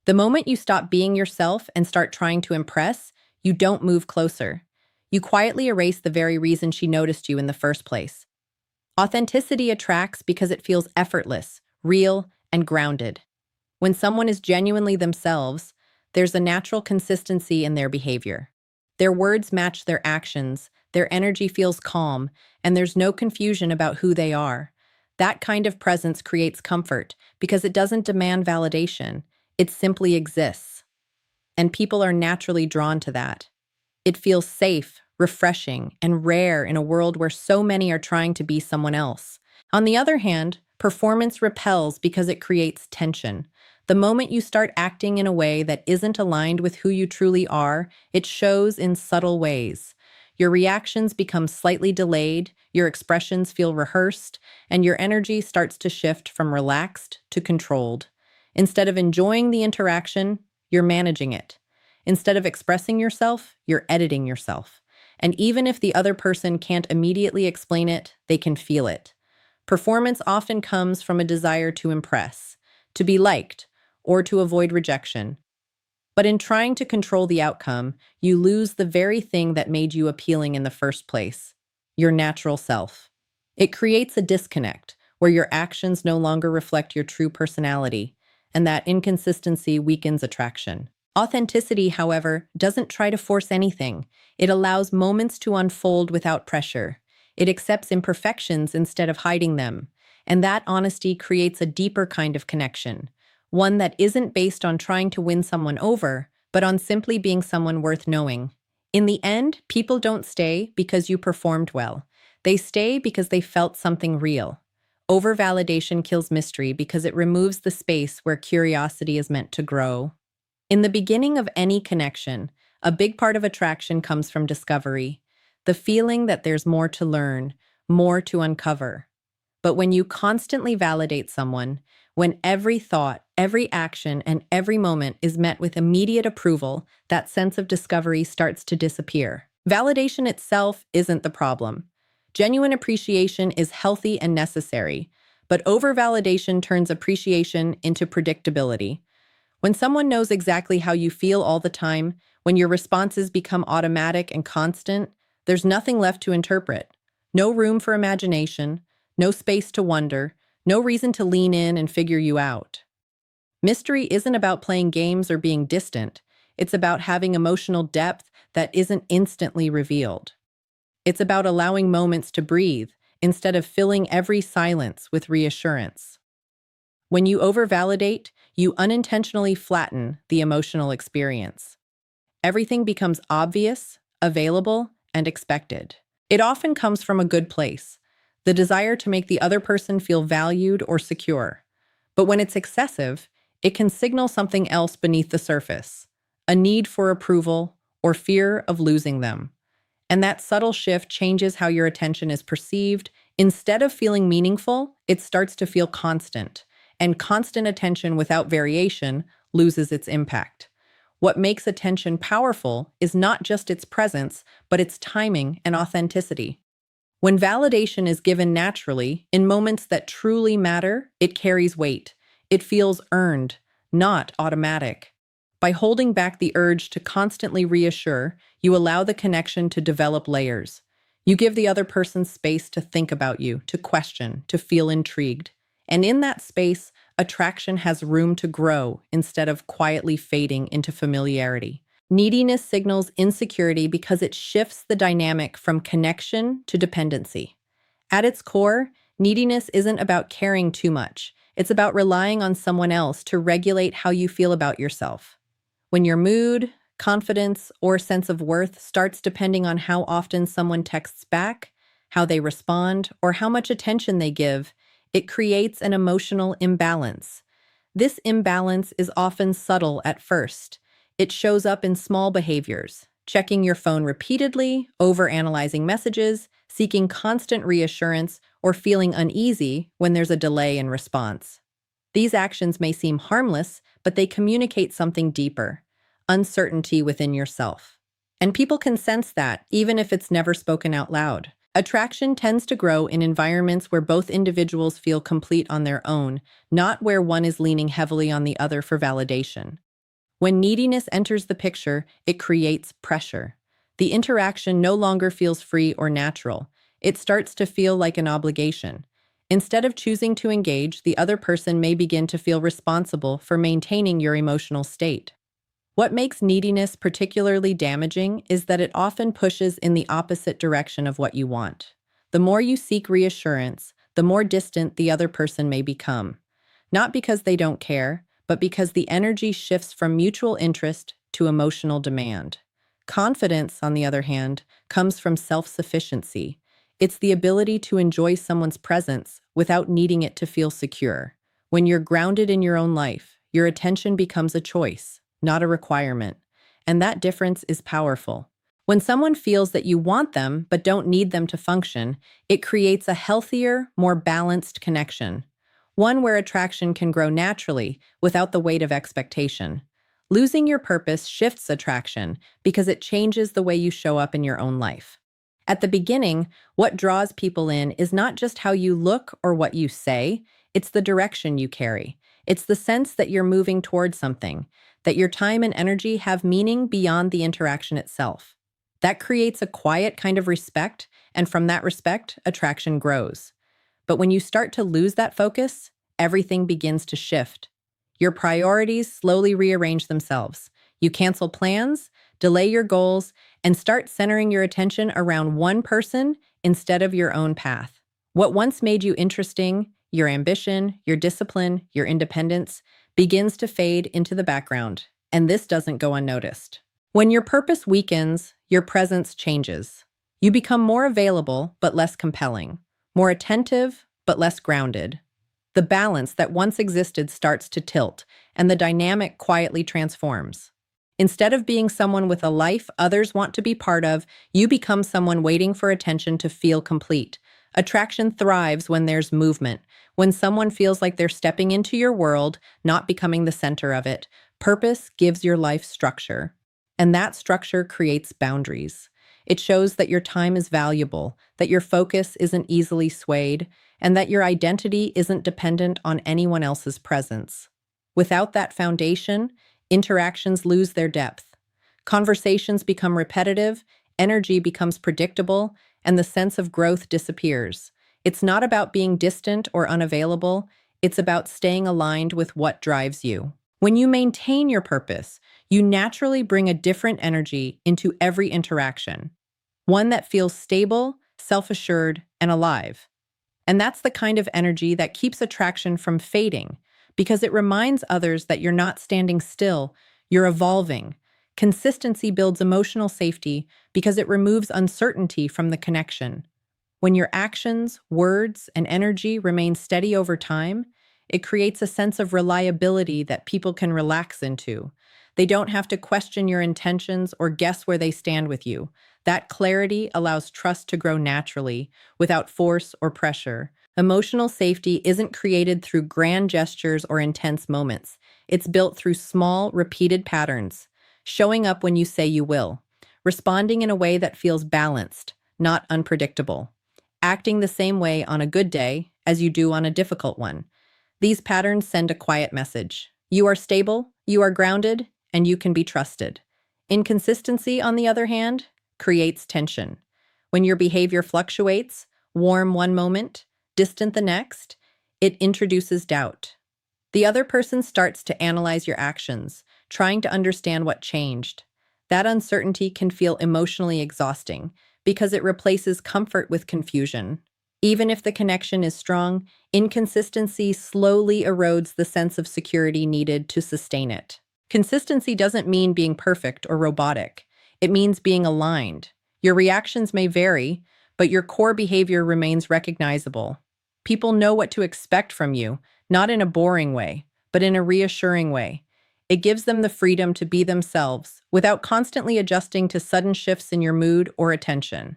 The moment you stop being yourself and start trying to impress, you don't move closer. You quietly erase the very reason she noticed you in the first place. Authenticity attracts because it feels effortless, real, and grounded. When someone is genuinely themselves, there's a natural consistency in their behavior. Their words match their actions, their energy feels calm, and there's no confusion about who they are. That kind of presence creates comfort because it doesn't demand validation, it simply exists. And people are naturally drawn to that. It feels safe, refreshing, and rare in a world where so many are trying to be someone else. On the other hand, performance repels because it creates tension. The moment you start acting in a way that isn't aligned with who you truly are, it shows in subtle ways. Your reactions become slightly delayed, your expressions feel rehearsed, and your energy starts to shift from relaxed to controlled. Instead of enjoying the interaction, you're managing it. Instead of expressing yourself, you're editing yourself. And even if the other person can't immediately explain it, they can feel it. Performance often comes from a desire to impress, to be liked, or to avoid rejection. But in trying to control the outcome, you lose the very thing that made you appealing in the first place, your natural self. It creates a disconnect where your actions no longer reflect your true personality, and that inconsistency weakens attraction. Authenticity, however, doesn't try to force anything. It allows moments to unfold without pressure. It accepts imperfections instead of hiding them. And that honesty creates a deeper kind of connection, one that isn't based on trying to win someone over, but on simply being someone worth knowing. In the end, people don't stay because you performed well. They stay because they felt something real. Over-validation kills mystery because it removes the space where curiosity is meant to grow. In the beginning of any connection, a big part of attraction comes from discovery, the feeling that there's more to learn, more to uncover. But when you constantly validate someone, when every thought, every action, and every moment is met with immediate approval, that sense of discovery starts to disappear. Validation itself isn't the problem. Genuine appreciation is healthy and necessary, but over-validation turns appreciation into predictability. When someone knows exactly how you feel all the time, when your responses become automatic and constant, there's nothing left to interpret. No room for imagination, no space to wonder, no reason to lean in and figure you out. Mystery isn't about playing games or being distant. It's about having emotional depth that isn't instantly revealed. It's about allowing moments to breathe instead of filling every silence with reassurance. When you overvalidate, you unintentionally flatten the emotional experience. Everything becomes obvious, available, and expected. It often comes from a good place, the desire to make the other person feel valued or secure. But when it's excessive, it can signal something else beneath the surface, a need for approval or fear of losing them. And that subtle shift changes how your attention is perceived. Instead of feeling meaningful, it starts to feel constant. And constant attention without variation loses its impact. What makes attention powerful is not just its presence, but its timing and authenticity. When validation is given naturally, in moments that truly matter, it carries weight. It feels earned, not automatic. By holding back the urge to constantly reassure, you allow the connection to develop layers. You give the other person space to think about you, to question, to feel intrigued. And in that space, attraction has room to grow instead of quietly fading into familiarity. Neediness signals insecurity because it shifts the dynamic from connection to dependency. At its core, neediness isn't about caring too much. It's about relying on someone else to regulate how you feel about yourself. When your mood, confidence, or sense of worth starts depending on how often someone texts back, how they respond, or how much attention they give, it creates an emotional imbalance. This imbalance is often subtle at first. It shows up in small behaviors, checking your phone repeatedly, overanalyzing messages, seeking constant reassurance, or feeling uneasy when there's a delay in response. These actions may seem harmless, but they communicate something deeper, uncertainty within yourself. And people can sense that, even if it's never spoken out loud. Attraction tends to grow in environments where both individuals feel complete on their own, not where one is leaning heavily on the other for validation. When neediness enters the picture, it creates pressure. The interaction no longer feels free or natural. It starts to feel like an obligation. Instead of choosing to engage, the other person may begin to feel responsible for maintaining your emotional state. What makes neediness particularly damaging is that it often pushes in the opposite direction of what you want. The more you seek reassurance, the more distant the other person may become. Not because they don't care, but because the energy shifts from mutual interest to emotional demand. Confidence, on the other hand, comes from self-sufficiency. It's the ability to enjoy someone's presence without needing it to feel secure. When you're grounded in your own life, your attention becomes a choice, not a requirement. And that difference is powerful. When someone feels that you want them but don't need them to function, it creates a healthier, more balanced connection. One where attraction can grow naturally without the weight of expectation. Losing your purpose shifts attraction because it changes the way you show up in your own life. At the beginning, what draws people in is not just how you look or what you say, it's the direction you carry. It's the sense that you're moving toward something, that your time and energy have meaning beyond the interaction itself. That creates a quiet kind of respect, and from that respect, attraction grows. But when you start to lose that focus, everything begins to shift. Your priorities slowly rearrange themselves. You cancel plans, delay your goals, and start centering your attention around one person instead of your own path. What once made you interesting, your ambition, your discipline, your independence, begins to fade into the background, and this doesn't go unnoticed. When your purpose weakens, your presence changes. You become more available but less compelling, more attentive but less grounded. The balance that once existed starts to tilt, and the dynamic quietly transforms. Instead of being someone with a life others want to be part of, you become someone waiting for attention to feel complete. Attraction thrives when there's movement, when someone feels like they're stepping into your world, not becoming the center of it. Purpose gives your life structure, and that structure creates boundaries. It shows that your time is valuable, that your focus isn't easily swayed, and that your identity isn't dependent on anyone else's presence. Without that foundation, interactions lose their depth. Conversations become repetitive, energy becomes predictable, and the sense of growth disappears. It's not about being distant or unavailable, it's about staying aligned with what drives you. When you maintain your purpose, you naturally bring a different energy into every interaction, one that feels stable, self-assured, and alive. And that's the kind of energy that keeps attraction from fading, because it reminds others that you're not standing still, you're evolving. Consistency builds emotional safety because it removes uncertainty from the connection. When your actions, words, and energy remain steady over time, it creates a sense of reliability that people can relax into. They don't have to question your intentions or guess where they stand with you. That clarity allows trust to grow naturally, without force or pressure. Emotional safety isn't created through grand gestures or intense moments. It's built through small, repeated patterns. Showing up when you say you will. Responding in a way that feels balanced, not unpredictable. Acting the same way on a good day as you do on a difficult one. These patterns send a quiet message. You are stable, you are grounded, and you can be trusted. Inconsistency, on the other hand, creates tension. When your behavior fluctuates, warm one moment, distant the next, it introduces doubt. The other person starts to analyze your actions, trying to understand what changed. That uncertainty can feel emotionally exhausting because it replaces comfort with confusion. Even if the connection is strong, inconsistency slowly erodes the sense of security needed to sustain it. Consistency doesn't mean being perfect or robotic. It means being aligned. Your reactions may vary, but your core behavior remains recognizable. People know what to expect from you, not in a boring way, but in a reassuring way. It gives them the freedom to be themselves without constantly adjusting to sudden shifts in your mood or attention.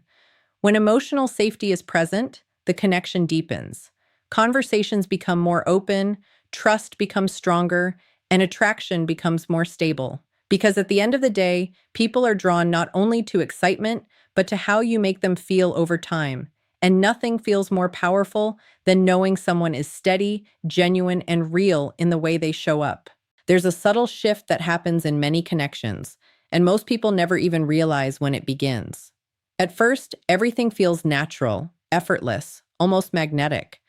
When emotional safety is present, the connection deepens. Conversations become more open, trust becomes stronger, and attraction becomes more stable. Because at the end of the day, people are drawn not only to excitement, but to how you make them feel over time. And nothing feels more powerful than knowing someone is steady, genuine, and real in the way they show up. There's a subtle shift that happens in many connections, and most people never even realize when it begins. At first, everything feels natural, effortless, almost magnetic.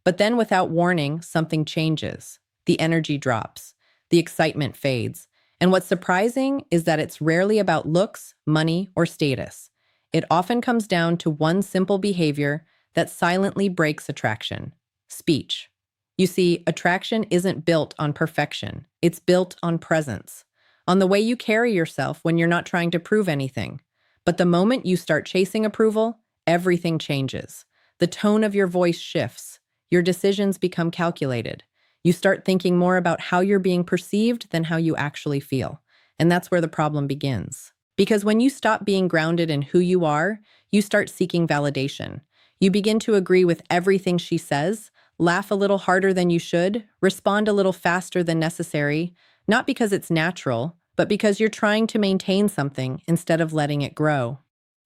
But then, without warning, something changes. The energy drops, the excitement fades. And what's surprising is that it's rarely about looks, money, or status. It often comes down to one simple behavior that silently breaks attraction: speech. You see, attraction isn't built on perfection, it's built on presence, on the way you carry yourself when you're not trying to prove anything. But the moment you start chasing approval, everything changes. The tone of your voice shifts, your decisions become calculated. You start thinking more about how you're being perceived than how you actually feel. And that's where the problem begins. Because when you stop being grounded in who you are, you start seeking validation. You begin to agree with everything she says, laugh a little harder than you should, respond a little faster than necessary, not because it's natural, but because you're trying to maintain something instead of letting it grow.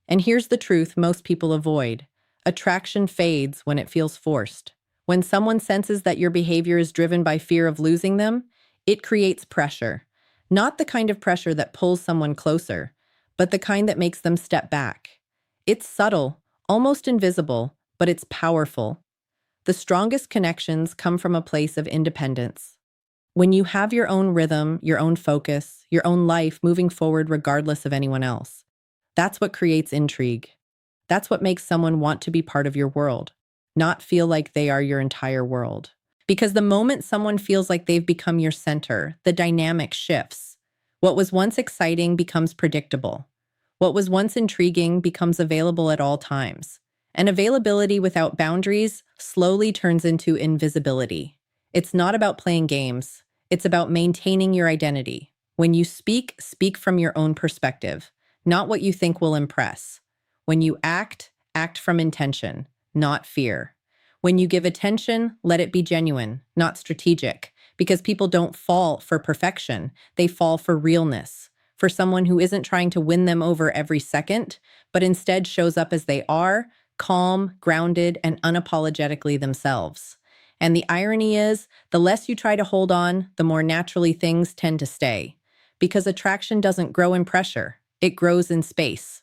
And here's the truth most people avoid: attraction fades when it feels forced. When someone senses that your behavior is driven by fear of losing them, it creates pressure. Not the kind of pressure that pulls someone closer, but the kind that makes them step back. It's subtle, almost invisible, but it's powerful. The strongest connections come from a place of independence. When you have your own rhythm, your own focus, your own life moving forward regardless of anyone else. That's what creates intrigue. That's what makes someone want to be part of your world, not feel like they are your entire world. Because the moment someone feels like they've become your center, the dynamic shifts. What was once exciting becomes predictable. What was once intriguing becomes available at all times. And availability without boundaries slowly turns into invisibility. It's not about playing games. It's about maintaining your identity. When you speak, speak from your own perspective, not what you think will impress. When you act, act from intention, not fear. When you give attention, let it be genuine, not strategic, because people don't fall for perfection. They fall for realness, for someone who isn't trying to win them over every second, but instead shows up as they are, calm, grounded, and unapologetically themselves. And the irony is, the less you try to hold on, the more naturally things tend to stay. Because attraction doesn't grow in pressure, it grows in space.